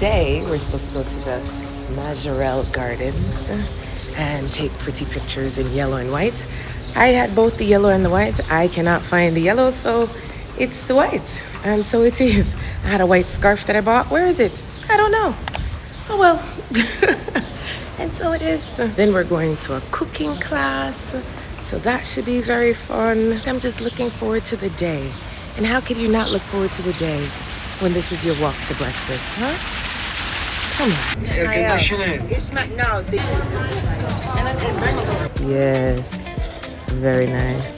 today we're supposed to go to the Majorelle Gardens and take pretty pictures in yellow and white. I had both the yellow and the white. I cannot find the yellow, so it's the white. And so it is. I had a white scarf that I bought. Where is it? I don't know. Oh well. And so it is. Then we're going to a cooking class. So that should be very fun. I'm just looking forward to the day. And how could you not look forward to the day when this is your walk to breakfast, huh? Come on. Yes. Very nice.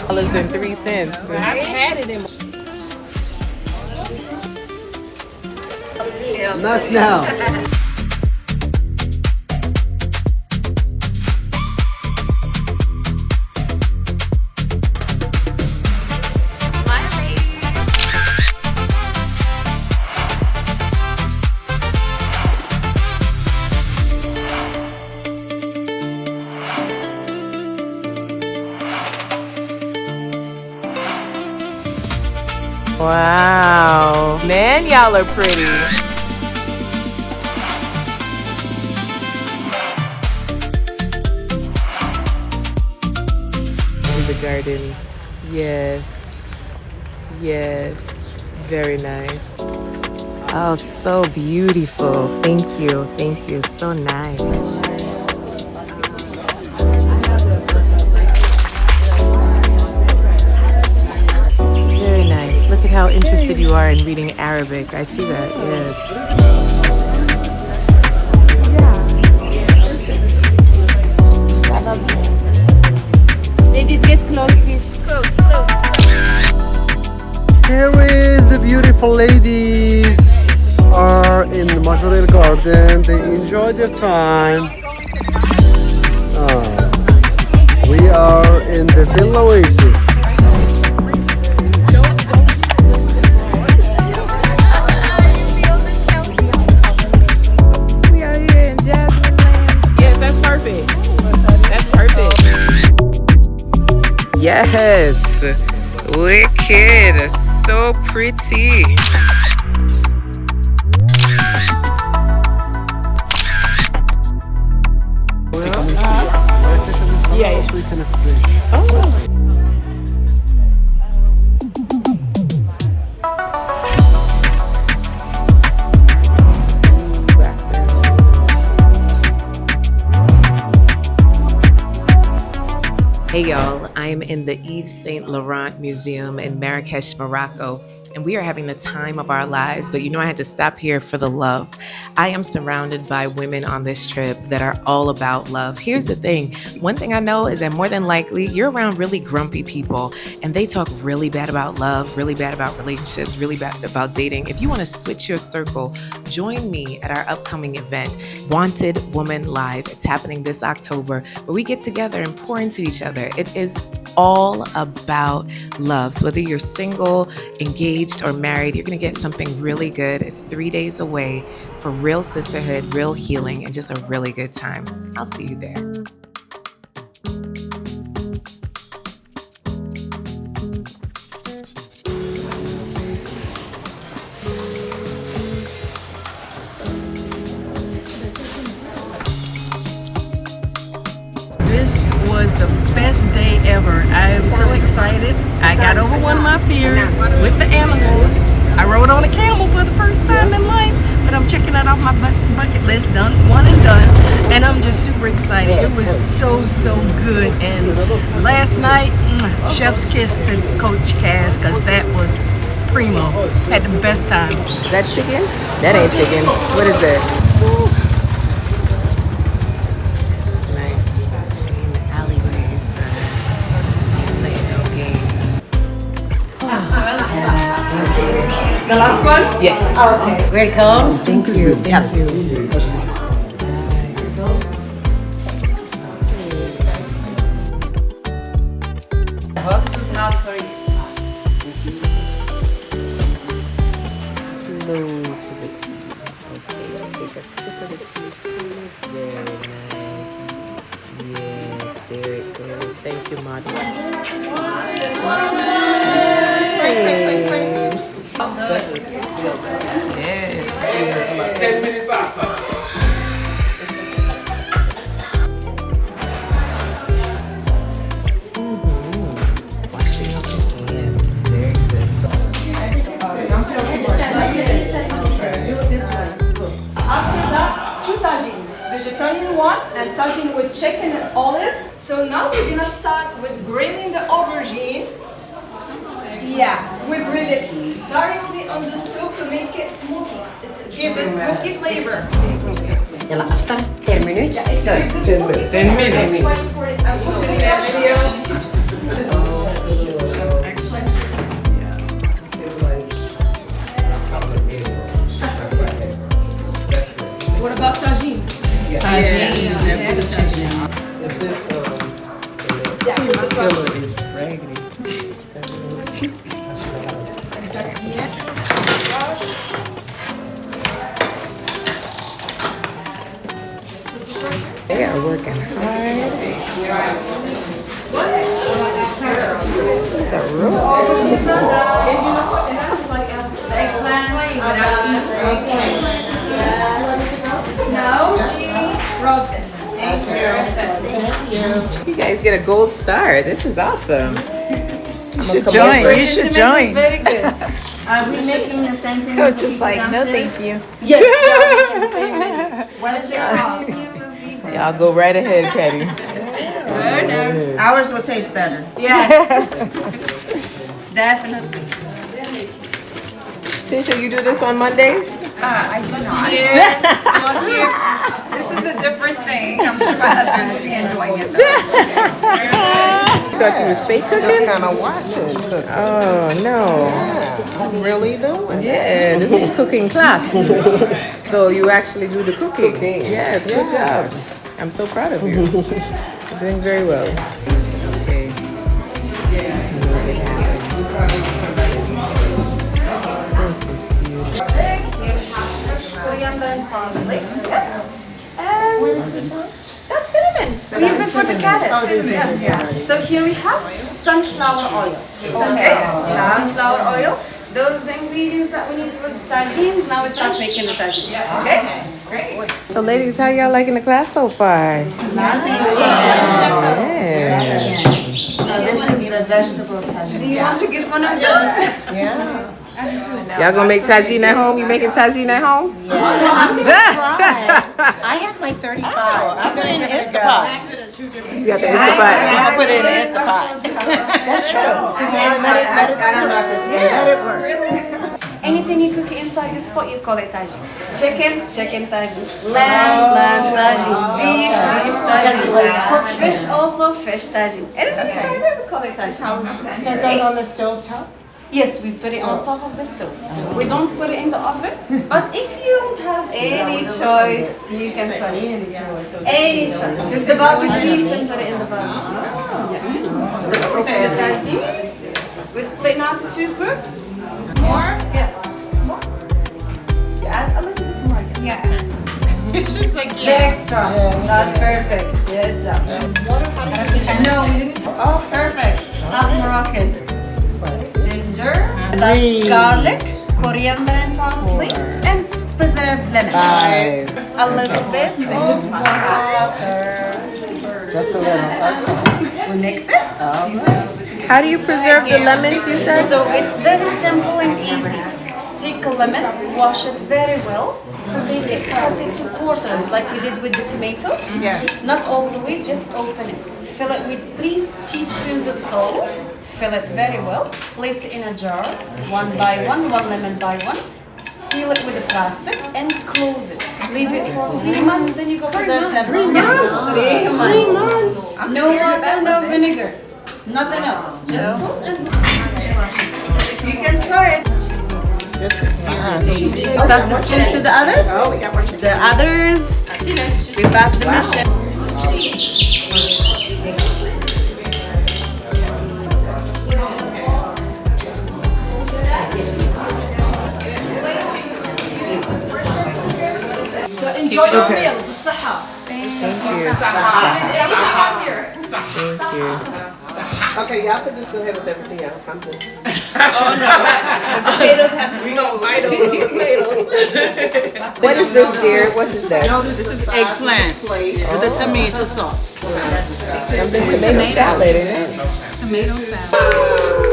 $3.03. I've had it in. Not now. Wow. Man, y'all are pretty. In the garden. Yes. Yes. Very nice. Oh, so beautiful. Thank you. Thank you. So nice. Look at how interested you are in reading Arabic. I see that, yes. Ladies, get close, please. Close. Here is the beautiful ladies are in the Majorelle Garden. They enjoy their time. We are in the Villa Oasis. Yes, wicked, so pretty. Hey y'all, I'm in the Yves Saint Laurent Museum in Marrakech, Morocco, and we are having the time of our lives, but you know I had to stop here for the love. I am surrounded by women on this trip that are all about love. Here's the thing. One thing I know is that more than likely, you're around really grumpy people, and they talk really bad about love, really bad about relationships, really bad about dating. If you want to switch your circle, join me at our upcoming event, Wanted Woman Live. It's happening this October, where we get together and pour into each other. It is all about love. So whether you're single, engaged, or married, you're going to get something really good. It's 3 days away for real sisterhood, real healing, and just a really good time. I'll see you there. This was the best day ever. I am so excited. I got over one of my fears with the animals. I rode on a camel for the first time in life, but I'm checking that off my bucket list, done, one and done, and I'm just super excited. It was so good, and last night, chef's kiss to Coach Cass, because that was primo. Had the best time. Is that chicken? That ain't chicken. What is that? The last one? Yes. Oh, okay. Welcome. Thank you. Thank you. This is not for you. Slow to the tea. Okay, take a sip of the tea slowly. Very nice. Yes, there it goes. Thank you, Marty. Hey. Yes. 10 minutes after. Washing your hands. Very good. After that, 2 tagine. Vegetarian one and tagine with chicken and olive. So now we're gonna start with grilling the aubergine. Yeah, we grill it directly on the stove to make it smoky. It's give a smoky flavor. يلا افطر 10 minutes. 10 minutes. I'm putting it here. What about tagines? Killer is raggedy. They are working hard. It's a roast. Now she rubbed it. You guys get a gold star. This is awesome. You should join. You should join. Very good. Are we making the same thing? Coach is like, no, thank you. Yes, we are making the same menu. What is your Y'all go right ahead, Patty. Ours will taste better. Yes. Definitely. Tisha, you do this on Mondays? I do not. This is a different thing. I'm sure my husband will be enjoying it though. Thought you was fake cooking? Just kind of watching. Cook. Oh, no. I'm really doing. Yeah, this is a cooking class. So you actually do the cooking. Yes, good job. I'm so proud of you. You're doing very well. Okay. Coriander and parsley. Yes. And what is this one? That's cinnamon. We use it for the carrots. Yes. So here we have sunflower oil. Okay. Sunflower oil. Those the ingredients that we need for the tagines. Now we start making the tagines. Okay. Great. So ladies, how y'all liking the class so far? Yeah. So this is the vegetable tagine. Do you want to get one of those? Yeah. Y'all gonna make tagine at home? You making tagine at home? I have my 35. I put it in the Instapot. You got the Instapot. I put it in the Instapot. That's true. Because let it work. Anything you cook inside this pot, you call it tagine. Chicken, chicken tagine. Lamb tagine. Beef tagine. Fish also, fish tagine. Anything inside there, we call it tagine. So it goes on the stove top? Yes, we put it on top of the stove. We don't put it in the oven, but if you don't have any choice, you can put it in the choice. Any choice. With the barbecue, you can put it in the barbecue. So we prepare the tagine. We split now to 2 groups. More? Yes. More? Yeah, add a little bit more. Yeah. It's just like, Extra. That's perfect. Good job. No, we didn't. Oh, perfect. Half Moroccan. Ginger, that's garlic, coriander and parsley, and preserved lemon. A little bit of water. just a little. We mix it. How do you preserve the lemons, you said? So it's very simple and easy. Take a lemon, wash it very well, take it, cut it to quarters like we did with the tomatoes. Yes. Not all the way, just open it. Fill it with 3 teaspoons of salt. Fill it very well. Place it in a jar, 1 by 1, 1 lemon by 1. Seal it with a plastic and close it. Leave it for 3 months, then you go preserve lemon. 3 months. No water, no vinegar. Nothing else. Just salt and you can try it. This is fine. Pass the spoons to the others. Oh, we got more chicken. The others, we pass the mission. So enjoy your meal. Saha. Thank you. Saha. Thank you. Okay, y'all can just go ahead with everything else. Something. Potatoes have to. We gonna fight over the potatoes. What is this, dear? What is that? This is eggplant with the tomato sauce. Something tomato salad, isn't it? Tomato salad.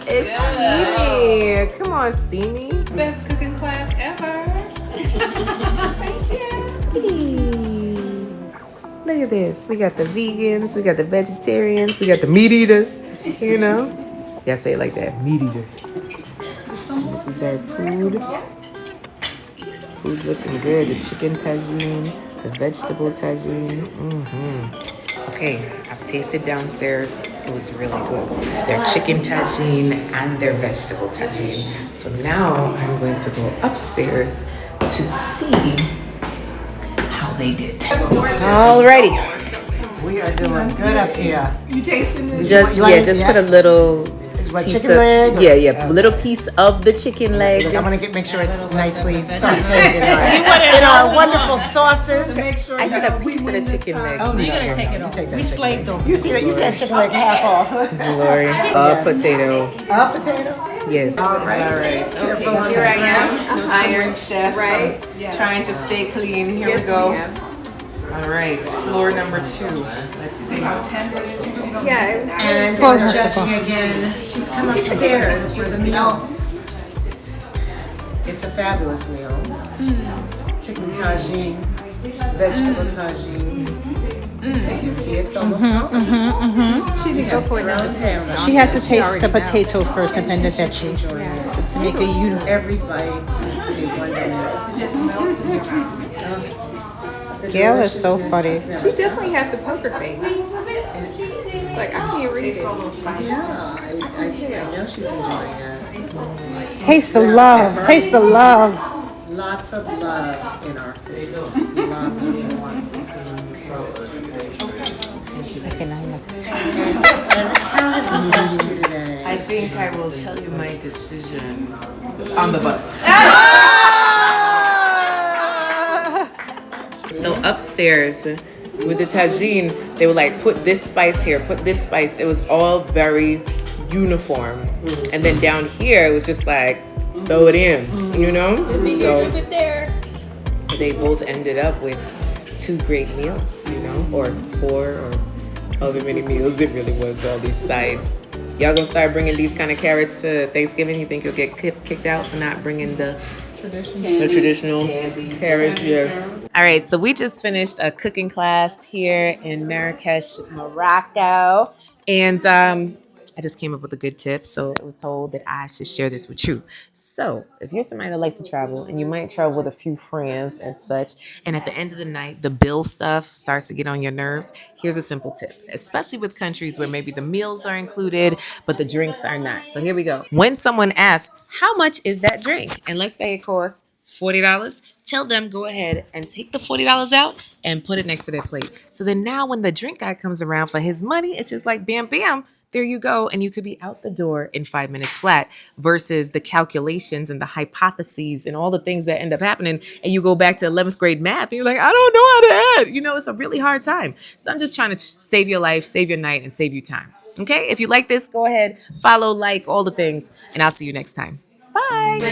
It's steamy. Come on, steamy. Best cooking class ever. Look at this. We got the vegans, we got the vegetarians, we got the meat eaters. You know? Yeah, say it like that. Meat eaters. This is our food. Food looking good. The chicken tagine, the vegetable tagine. Okay, I've tasted downstairs. It was really good. Their chicken tagine and their vegetable tagine. So now I'm going to go upstairs to see how they did. Alrighty. We are doing good up here. You tasting this? Just put a little What, piece chicken of, leg? Yeah, a little piece of the chicken leg. I want to make sure it's nicely sauteed in our wonderful sauces. I said a piece of the chicken leg. Oh, you gotta take it off. We slaved over. You see that? You said chicken leg half off. Glory. A potato. A potato. Yes. All right. Okay, here I am, Iron Chef. Right. Trying to stay clean. Here we go. All right, floor number 2. Let's see how tender it is. And we're judging again. She's come upstairs for the meal. It's a fabulous meal. Chicken tagine, vegetable tagine. As you see, it's almost gone. She didn't go for it now. She has to taste the potato first and then the veggies to make a unit. Every bite is a wonderment. It just melts in your mouth. Gail is so funny. She definitely has the poker face. Like, I can't read it. Yeah, I know she's enjoying it. Taste the love. Taste the love. Lots of love in our food. Lots of love. And how have we blessed you today? I think I will tell you my decision on the bus. So upstairs with the tagine, they were like, put this spice here, put this spice. It was all very uniform. And then down here, it was just like, throw it in, you know? So they both ended up with 2 great meals, you know, or 4 or however many meals it really was, all these sides. Y'all gonna start bringing these kind of carrots to Thanksgiving? You think you'll get kicked out for not bringing the traditional carrots? Yeah. All right, so we just finished a cooking class here in Marrakech, Morocco. And I just came up with a good tip. So I was told that I should share this with you. So if you're somebody that likes to travel and you might travel with a few friends and such, and at the end of the night, the bill stuff starts to get on your nerves, here's a simple tip, especially with countries where maybe the meals are included, but the drinks are not. So here we go. When someone asks, how much is that drink? And let's say it costs $40. Tell them go ahead and take the $40 out and put it next to their plate. So then now when the drink guy comes around for his money, it's just like bam, bam, there you go. And you could be out the door in 5 minutes flat versus the calculations and the hypotheses and all the things that end up happening. And you go back to 11th grade math and you're like, I don't know how to add. You know, it's a really hard time. So I'm just trying to save your life, save your night, and save you time. Okay, if you like this, go ahead, follow, like, all the things, and I'll see you next time. Bye. Look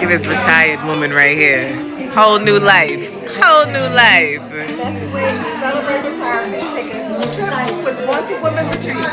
at this retired woman right here. Whole new life. Whole new life. That's the way to celebrate retirement. Taking a trip with Wanted Women Retreat.